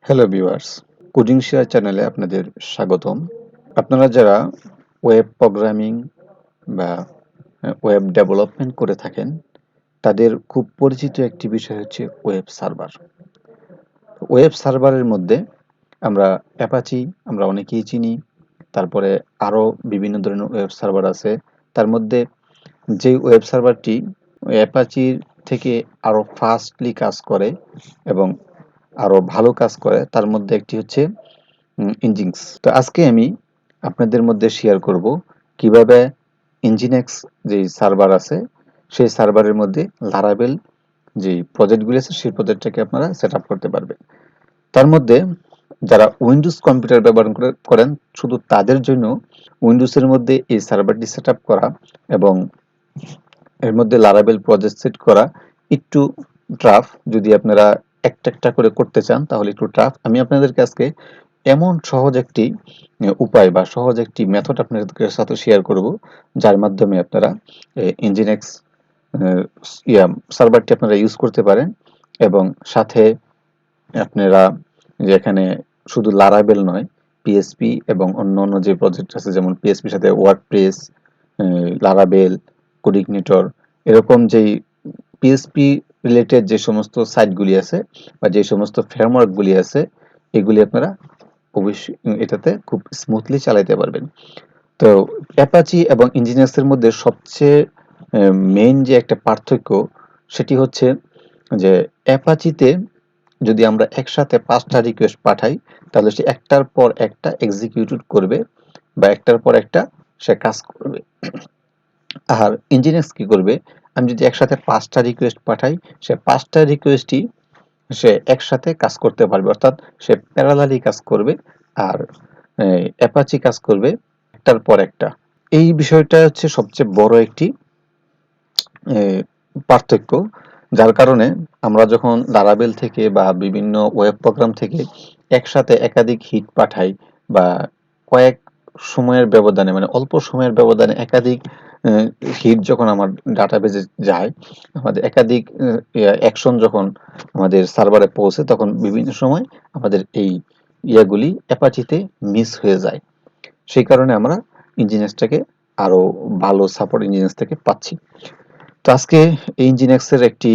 Hello viewers, coding share চ্যানেলে আপনাদের স্বাগতম। আপনারা যারা ওয়েব প্রোগ্রামিং বা ওয়েব ডেভেলপমেন্ট করে থাকেন, তাদের খুব পরিচিত একটি বিষয় হচ্ছে ওয়েব সার্ভার। ওয়েব সার্ভারের মধ্যে আমরা অ্যাপাচি আমরা অনেকেই চিনি। তারপরে আরও বিভিন্ন ধরনের ওয়েব সার্ভার আছে। তার মধ্যে যে ওয়েব সার্ভারটি অ্যাপাচির থেকে আরও ফাস্টলি কাজ করে এবং আরও ভালো কাজ করে, তার মধ্যে একটি হচ্ছে ইনজিংস। তো আজকে আমি আপনাদের মধ্যে শেয়ার করব কিভাবে ইনজিনেক্স যে সার্ভার আছে সেই সার্ভারের মধ্যে লারাভেল যে প্রজেক্টগুলি আছে সেই প্রজেক্টটাকে আপনারা সেট আপ করতে পারবেন। তার মধ্যে যারা উইন্ডোজ কম্পিউটার ব্যবহার করেন শুধু তাদের জন্য উইন্ডোজের মধ্যে এই সার্ভারটি সেট আপ করা এবং এর মধ্যে লারাভেল প্রজেক্ট সেট করা একটু টাফ। যদি আপনারা একটা একটা করে করতে চান তাহলে একটু টাফ। আমি আপনাদেরকে আজকে এমন সহজ একটি উপায় বা সহজ একটি মেথড আপনাদের সাথে শেয়ার করব, যার মাধ্যমে আপনারা ইনজিনেক্স সার্ভারটি আপনারা ইউজ করতে পারেন এবং সাথে আপনারা যেখানে শুধু লারাভেল নয়, পিএসপি এবং অন্য যে প্রজেক্ট আছে যেমন পিএসপির সাথে ওয়ার্ডপ্রেস, লারাভেল, কোডিগনেটর, এরকম যেই পিএসপি রিলেটেড যে সমস্ত সাইটগুলি আছে বা যে সমস্ত ফ্রেমওয়ার্কগুলি আছে, এগুলি আপনারা অবশ্যই এটাতে খুব স্মুথলি চালাতে পারবেন। তো অ্যাপাচি এবং ইনজিনিয়ার্সের মধ্যে সবচেয়ে মেইন যে একটা পার্থক্য সেটি হচ্ছে যে অ্যাপাচিতে যদি আমরা একসাথে 5টা রিকোয়েস্ট পাঠাই তাহলে সে একটার পর একটা এক্সিকিউট করবে বা একটার পর একটা সে কাজ করবে। আর ইনজিনিয়ার্স কি করবে, আমি যদি একসাথে 5টা রিকোয়েস্ট পাঠাই সে 5টা রিকোয়েস্টই সে একসাথে কাজ করতে পারবে, অর্থাৎ সে প্যারালালি কাজ করবে। আর অ্যাপাচি কাজ করবে একটার পর একটা। এই বিষয়টা হচ্ছে সবচেয়ে বড় একটি পার্থক্য, যার কারণে আমরা যখন লারাভেল থেকে বা বিভিন্ন ওয়েব প্রোগ্রাম থেকে একসাথে একাধিক হিট পাঠাই বা কয়েক সময়ের ব্যবধানে মানে অল্প সময়ের ব্যবধানে একাধিক হিট যখন আমার ডাটাবেজে যায়, আমাদের একাধিক অ্যাকশন যখন আমাদের সার্ভারে পৌঁছে, তখন বিভিন্ন সময় আমাদের এই ইয়াগুলি অ্যাপাচিতে মিস হয়ে যায়। সেই কারণে আমরা ইঞ্জিনিয়ার্সটাকে আরো ভালো সাপোর্ট ইঞ্জিনিয়ার্স থেকে পাচ্ছি। তো আজকে এই ইনজিনেক্সের একটি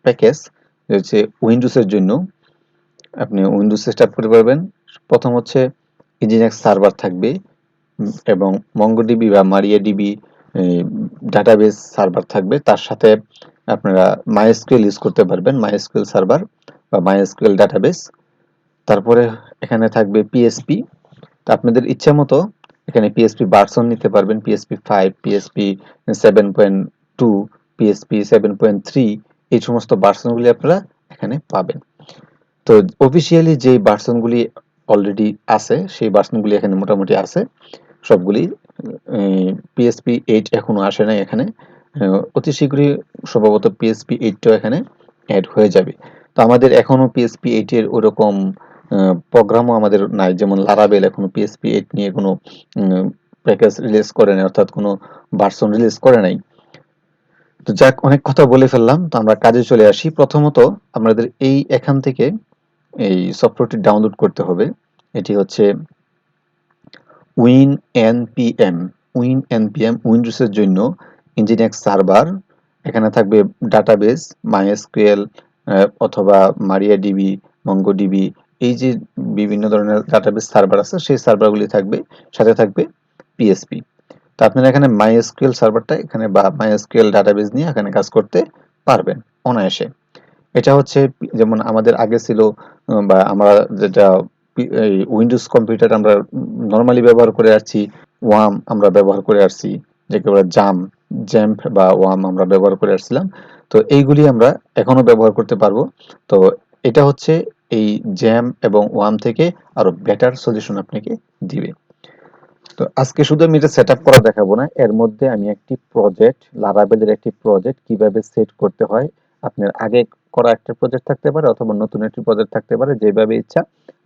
প্যাকেজ হচ্ছে উইন্ডোজের জন্য। আপনি উইন্ডোজ সেটআপ করতে পারবেন। প্রথম হচ্ছে ইনজিনেক্স সার্ভার থাকবে এবং মঙ্গোডিবি বা মারিয়াডিবি ডাটাবেস সার্ভার থাকবে। তার সাথে আপনারা মাইএসকিউএল ইউজ করতে পারবেন, মাইএসকিউএল সার্ভার বা মাইএসকিউএল ডাটাবেস। তারপরে এখানে থাকবে পিএসপি। তো আপনাদের ইচ্ছা মতো এখানে পিএসপি ভার্সন নিতে পারবেন, পিএসপি 5, পিএসপি 7.2, পিএসপি 7.3, এই সমস্ত ভার্সনগুলি আপনারা এখানে পাবেন। তো অফিসিয়ালি যে ভার্সনগুলি অলরেডি আছে সেই ভার্সনগুলি এখানে মোটামুটি আছে সবগুলি। পিএসপি 8 এখনো আসে নাই এখানে, অতি শীঘ্রই সম্ভবত পিএসপি 8টাও এখানে অ্যাড হয়ে যাবে। তো আমাদের এখনো পিএসপি 8 এর ওরকম প্রোগ্রামও আমাদের নাই, যেমন লারাভেল এখনো পিএসপি 8 নিয়ে কোনো প্যাকেজ রিলিজ করে নাই, অর্থাৎ কোনো ভার্সন রিলিজ করে নাই। তো যাক, অনেক কথা বলে ফেললাম, তো আমরা কাজে চলে আসি। প্রথমত আমাদের এখান থেকে এই সফটওয়্যারটি ডাউনলোড করতে হবে। এটি হচ্ছে WinNPM। WinNPM উইন্ডোজের জন্য ইনজিনেক্স সার্ভার। এখানে থাকবে ডাটাবেস মাইএসকিউএল অথবা মারিয়াডিবি, মঙ্গোডিবি, এই যে বিভিন্ন ধরনের ডাটাবেস সার্ভার আছে সেই সার্ভারগুলি থাকবে, সাথে থাকবে পিএসপি। তো আপনারা এখানে মাইএসকিউএল সার্ভারটা এখানে বা মাইএসকিউএল ডাটাবেস নিয়ে এখানে কাজ করতে পারবেন অনায়াসে। এটা হচ্ছে যেমন আমাদের আগে ছিল বা আমরা যেটা এই উইন্ডোজ কম্পিউটার আমরা নরমালি ব্যবহার করে আসছি, ওয়াম আমরা ব্যবহার করে আসছি, যেকে বলে জ্যাম্প বা ওয়াম আমরা ব্যবহার করে আসছিলাম। তো এইগুলি আমরা এখনো ব্যবহার করতে পারবো। তো এটা হচ্ছে এই জ্যাম এবং ওয়াম থেকে আরো বেটার সলিউশন আপনাকে দিবে। তো আজকে শুধু আমি এটা সেট আপ করা দেখাবো না, এর মধ্যে আমি একটি প্রজেক্ট, লারাভেলের একটি প্রজেক্ট কিভাবে সেট করতে হয়, আপনার আগে করা একটা প্রজেক্ট থাকতে পারে অথবা নতুন একটি প্রজেক্ট থাকতে পারে, যেভাবে ইচ্ছা,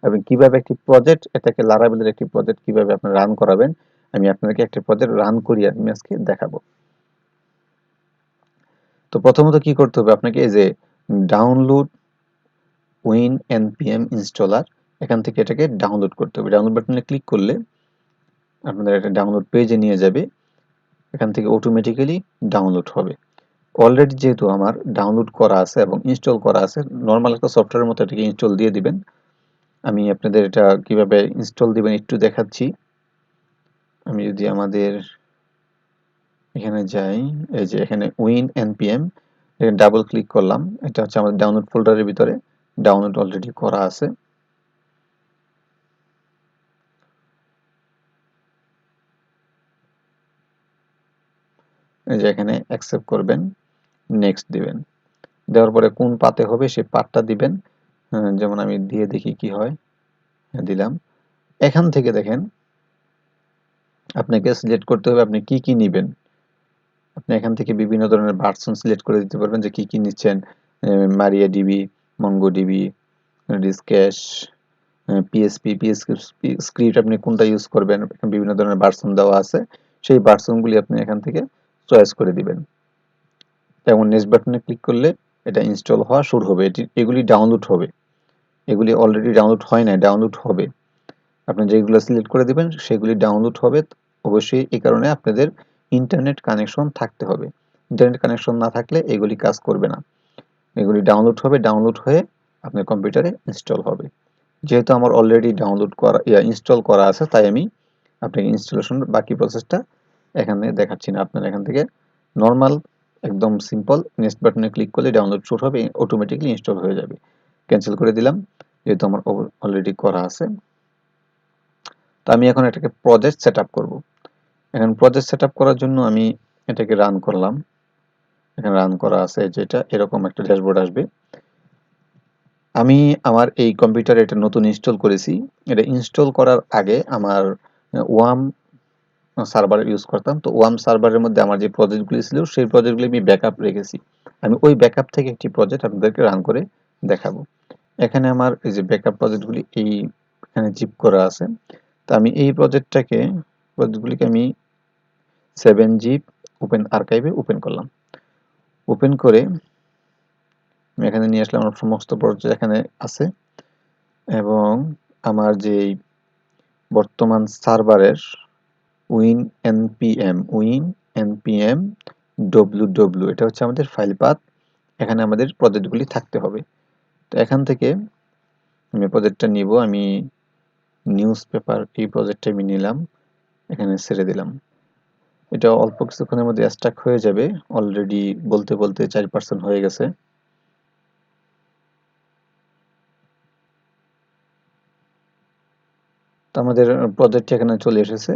এবং কিভাবে একটি প্রজেক্ট এটাকে লারাভেলের একটি প্রজেক্ট কিভাবে আপনি রান করাবেন, আমি আপনাকে একটা প্রজেক্ট রান করিয়ে আমি আজকে দেখাবো। তো প্রথমত কি করতে হবে আপনাকে, এই যে ডাউনলোড WinNPM ইনস্টলার, এখান থেকে এটাকে ডাউনলোড করতে হবে। ডাউনলোড বাটনে ক্লিক করলে আপনাদের একটা ডাউনলোড পেজে নিয়ে যাবে, এখান থেকে অটোমেটিক্যালি ডাউনলোড হবে। অলরেডি যেহেতু আমার ডাউনলোড করা আছে এবং ইনস্টল করা আছে, নর্মাল একটা সফটওয়্যারের মতো এটাকে ইনস্টল দিয়ে দিবেন। আমি আপনাদের এটা কিভাবে ইনস্টল দিবেন একটু দেখাচ্ছি। আমি যদি আমাদের এখানে যাই, এই যে এখানে WinNPM, এখানে ডাবল ক্লিক করলাম, এটা হচ্ছে আমাদের ডাউনলোড ফোল্ডারের ভিতরে ডাউনলোড অলরেডি করা আছে। এই যে এখানে অ্যাকসেপ্ট করবেন, নেক্সট দিবেন, দেওয়ার পরে কোন পাতে হবে সেই পাতটা দিবেন। যেমন আমি দিয়ে দেখি কি হয়, দিলাম। এখান থেকে দেখেন আপনাকে সিলেক্ট করতে হবে আপনি কি কি নেবেন। আপনি এখান থেকে বিভিন্ন ধরনের ভার্সন সিলেক্ট করে দিতে পারবেন যে কি কি নিচ্ছেন, মারিয়া ডিবি, মঙ্গো ডিবি, ডিসক্যাশ, পিএসপি স্ক্রিপ্ট আপনি কোনটা ইউজ করবেন, বিভিন্ন ধরনের ভার্সন দেওয়া আছে, সেই ভার্সনগুলি আপনি এখান থেকে চয়েস করে দিবেন। এবং নেক্সট বাটনে ক্লিক করলে এটা ইনস্টল হওয়া শুরু হবে, এগুলি ডাউনলোড হবে, এগুলি অলরেডি ডাউনলোড হয় না, ডাউনলোড হবে। আপনি যেগুলো সিলেক্ট করে দিবেন সেগুলি ডাউনলোড হবে। অবশ্যই এই কারণে আপনাদের ইন্টারনেট কানেকশন থাকতে হবে, ইন্টারনেট কানেকশন না থাকলে এগুলি কাজ করবে না। এগুলি ডাউনলোড হবে, ডাউনলোড হয়ে আপনার কম্পিউটারে ইনস্টল হবে। যেহেতু আমার অলরেডি ডাউনলোড করা ইনস্টল করা আছে, তাই আমি আপনাকে ইনস্টলেশন বাকি প্রসেসটা এখানে দেখাচ্ছি না। আপনারা এখান থেকে নর্মাল একদম সিম্পল নেক্সট বাটনে ক্লিক করলে ডাউনলোড শুরু হবে, অটোমেটিকলি ইনস্টল হয়ে যাবে। ক্যান্সেল করে দিলাম, যেহেতু আমার অলরেডি করা আছে। তো আমি এখন এটাকে প্রজেক্ট সেট আপ করবো। এখন প্রজেক্ট সেট আপ করার জন্য আমি এটাকে রান করলাম, এখানে রান করা আছে, যেটা এরকম একটা ড্যাশবোর্ড আসবে। আমি আমার এই কম্পিউটারে এটা নতুন ইনস্টল করেছি। এটা ইনস্টল করার আগে আমার ওয়াম সার্ভার ইউজ করতাম। তো ওয়াম সার্ভারের মধ্যে আমার যে প্রজেক্টগুলি ছিল সেই প্রজেক্টগুলি আমি ব্যাকআপ রেখেছি। আমি ওই ব্যাকআপ থেকে একটি প্রজেক্ট আপনাদেরকে রান করে দেখাবো। এখানে আমার এই যে ব্যাকআপ প্রজেক্টগুলি এখানে জিপ করা আছে। তো আমি এই প্রজেক্টগুলিকে আমি 7 জিপ ওপেন আর্কাইভে ওপেন করলাম। ওপেন করে আমি এখানে নিয়ে আসলাম, আমার সমস্ত প্রজেক্ট এখানে আছে এবং আমার যে বর্তমান সার্ভারের WinNPM www, এটা হচ্ছে আমাদের ফাইল পাথ। এখানে আমাদের প্রজেক্টগুলি থাকতে হবে। তো এখান থেকে আমি প্রজেক্টটা নিব, আমি নিউজ পেপার এই প্রজেক্টটা আমি নিলাম, এখানে ছেড়ে দিলাম। এটা অল্প কিছুক্ষণের মধ্যে স্টাক হয়ে যাবে, অলরেডি বলতে বলতে 4% হয়ে গেছে। তো আমাদের প্রজেক্ট এখানে চলে এসেছে।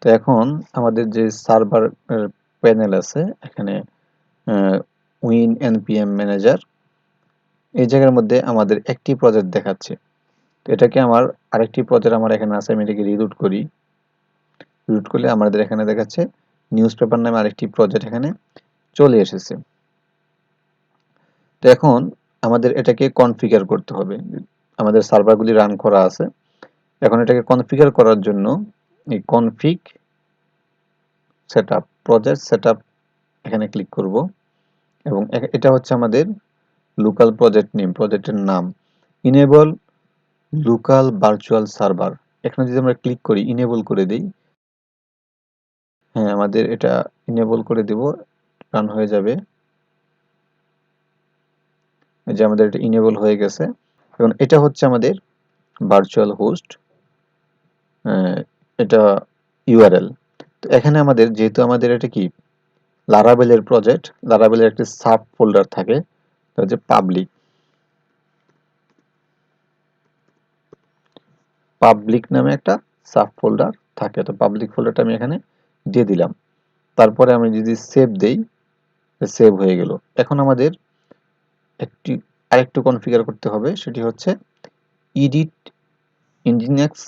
তো এখন আমাদের যে সার্ভার প্যানেল আছে, এখানে WinNPM ম্যানেজার, এই জায়গার মধ্যে আমাদের একটি প্রজেক্ট দেখাচ্ছে। তো এটাকে আমার আরেকটি প্রজেক্ট আমার এখানে আছে, আমি এটাকে রিরুট করি। রিরুট করলে আমাদের এখানে দেখাচ্ছে নিউজ পেপার নামে আরেকটি প্রজেক্ট এখানে চলে এসেছে। তো এখন আমাদের এটাকে কনফিগার করতে হবে। আমাদের সার্ভারগুলি রান করা আছে, এখন এটাকে কনফিগার করার জন্য এই কনফিগ সেটআপ, প্রজেক্ট সেটআপ এখানে ক্লিক করব এবং এটা হচ্ছে আমাদের লোকাল প্রজেক্ট নেম, প্রজেক্টের নাম। ইনেবল লোকাল ভার্চুয়াল সার্ভার, এখানে যদি আমরা ক্লিক করি, ইনেবল করে দিই, হ্যাঁ আমাদের এটা ইনেবল করে দেব, রান হয়ে যাবে। এই যে আমাদের এটা ইনেবল হয়ে গেছে। এবং এটা হচ্ছে আমাদের ভার্চুয়াল হোস্ট, এটা ইউআরএল। তো এখানে আমাদের যেহেতু আমাদের এটা কি লারাভেলের প্রজেক্ট, লারাভেলের একটি সাব ফোল্ডার থাকে, যে পাবলিক নামে একটা সাব ফোল্ডার থাকে। তো পাবলিক ফোল্ডারটা আমি এখানে দিয়ে দিলাম। তারপরে আমি যদি সেভ দেই, সেভ হয়ে গেল। এখন আমাদের আরেকটু কনফিগার করতে হবে, সেটি হচ্ছে এডিট ইনজিনিক্স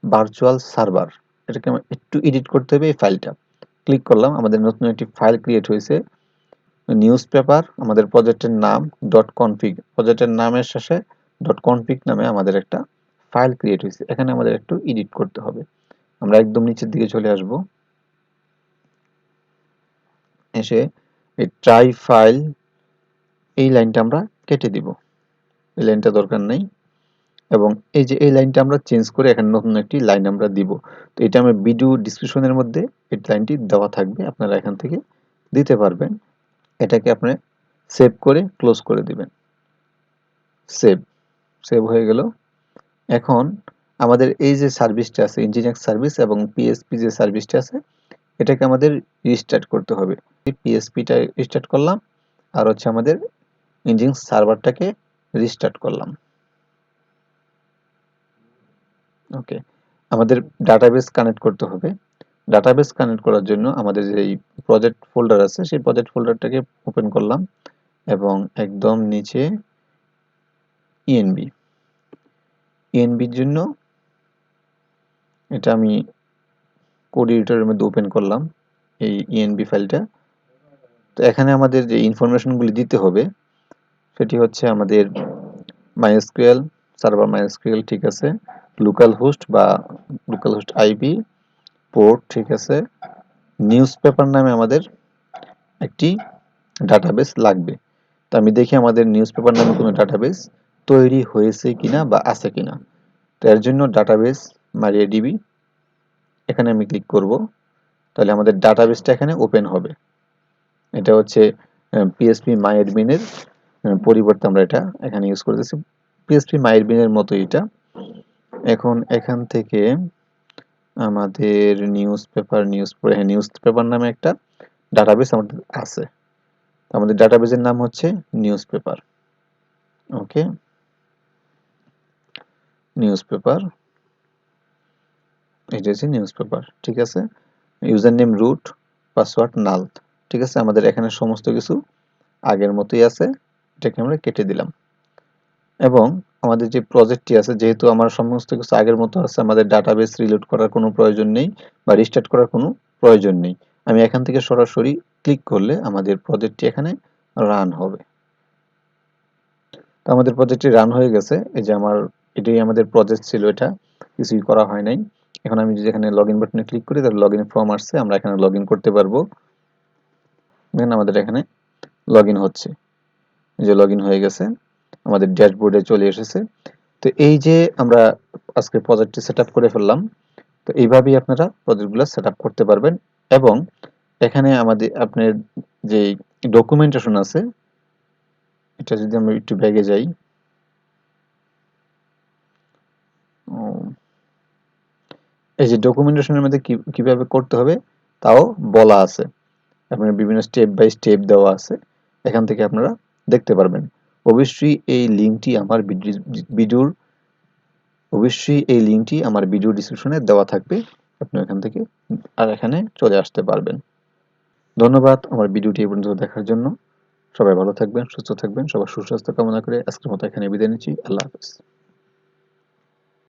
ভার্চুয়াল সার্ভার। এটাকে আমার একটু এডিট করতে হবে, এই ফাইলটা ক্লিক করলাম, আমাদের নতুন একটি ফাইল ক্রিয়েট হয়েছে, নিউজ পেপার, আমাদের প্রজেক্টের নাম .config, প্রজেক্টের নামের শেষে .config নামে আমাদের একটা ফাইল ক্রিয়েট হয়েছে। এখানে আমাদের একটু এডিট করতে হবে। আমরা একদম নিচের দিকে চলে আসব, এসে এই ট্রাই ফাইল এই লাইনটা আমরা কেটে দিব। এই লাইনটা দরকার নেই। এবং এই যে এই লাইনটা আমরা চেঞ্জ করে এখানে নতুন একটি লাইন আমরা দিব। তো এটা আমার ভিডিও ডেসক্রিপশনের মধ্যে এই লাইনটি দেওয়া থাকবে, আপনারা এখান থেকে দিতে পারবেন। এটাকে আপনি সেভ করে ক্লোজ করে দিবেন। সেভ সেভ হয়ে গেল। এখন আমাদের এই যে সার্ভিসটা আছে Nginx সার্ভিস এবং পিএসপি যে সার্ভিসটা আছে এটাকে আমাদের রিস্টার্ট করতে হবে। পিএসপিটা রিস্টার্ট করলাম আর হচ্ছে আমাদের Nginx সার্ভারটাকে রিস্টার্ট করলাম। ওকে, আমাদের ডাটাবেস কানেক্ট করতে হবে। ডাটাবেস কানেক্ট করার জন্য আমাদের যে প্রজেক্ট ফোল্ডার আছে সেই প্রজেক্ট ফোল্ডারটাকে ওপেন করলাম এবং একদম নিচে ইএনবির জন্য এটা আমি কোড এডিটরের মধ্যে ওপেন করলাম এই ইএনবি ফাইলটা। তো এখানে আমাদের যে ইনফরমেশনগুলি দিতে হবে সেটি হচ্ছে আমাদের MySql সার্ভার MySql ঠিক আছে, লোকাল হোস্ট বা লোকাল হোস্ট আইপি, পোর্ট ঠিক আছে, নিউজপেপার নামে আমাদের একটি ডাটাবেস লাগবে। তো আমি দেখি আমাদের নিউজপেপার নামে কোনো ডাটাবেস তৈরি হয়েছে কিনা বা আছে কিনা। তো এর জন্য ডাটাবেস MariaDB এখানে আমি ক্লিক করব, তাহলে আমাদের ডাটাবেসটা এখানে ওপেন হবে। এটা হচ্ছে পিএসপি MyAdmin এর পরিবর্তে আমরা এটা এখানে ইউজ করতেছি। পিএসপি MyAdmin এর মতো এটা। এখন এখান থেকে আমাদের নিউজপেপার নামে একটা ডাটাবেস আমাদের আছে। আমাদের ডাটাবেসের নাম হচ্ছে নিউজপেপার। ওকে, নিউজপেপার, এটা হচ্ছে নিউজপেপার ঠিক আছে। ইউজার নেম রুট, পাসওয়ার্ড নাল ঠিক আছে। আমাদের এখানে সমস্ত কিছু আগের মতোই আছে, এটাকে আমরা কেটে দিলাম। এবং আমাদের যে প্রজেক্টটি আছে, যেহেতু আমার সমস্ত কিছু আগের মতো আছে, আমাদের ডাটাবেস রিলোড করার কোনো প্রয়োজন নেই বা রিস্টার্ট করার কোনো প্রয়োজন নেই। আমি এখান থেকে সরাসরি ক্লিক করলে আমাদের প্রজেক্টটি এখানে রান হবে। তো আমাদের প্রজেক্টটি রান হয়ে গেছে। এই যে এটাই আমাদের প্রজেক্ট ছিল, এটা কিছুই করা হয় নাই। এখন আমি যদি এখানে লগইন বাটনে ক্লিক করি তাহলে লগইন ফর্ম আসছে, আমরা এখানে লগইন করতে পারবো। দেখেন আমাদের এখানে লগইন হচ্ছে, এই যে লগইন হয়ে গেছে, আমাদের ড্যাশবোর্ডে চলে এসেছে। তো এই যে আমরা আজকে প্রজেক্টটি সেটআপ করে ফেললাম। তো এইভাবেই আপনারা প্রজেক্টগুলো সেটআপ করতে পারবেন। এবং এখানে আমাদের আপনার যে ডকুমেন্টেশন আছে, এটা যদি আমরা একটু ব্যাগে যাই, এই যে ডকুমেন্টেশনের মধ্যে কিভাবে করতে হবে তাও বলা আছে। আপনার বিভিন্ন স্টেপ বাই স্টেপ দেওয়া আছে, এখান থেকে আপনারা দেখতে পারবেন। অবশ্যই এই লিঙ্কটি আমার ভিডিও ডিসক্রিপশনে দেওয়া থাকবে, আপনি এখান থেকে আর এখানে চলে আসতে পারবেন। ধন্যবাদ আমার ভিডিওটি এই পর্যন্ত দেখার জন্য। সবাই ভালো থাকবেন, সুস্থ থাকবেন, সবার সুস্বাস্থ্য কামনা করে আজকের মতো এখানে বিদায় নিচ্ছি। আল্লাহ হাফেজ।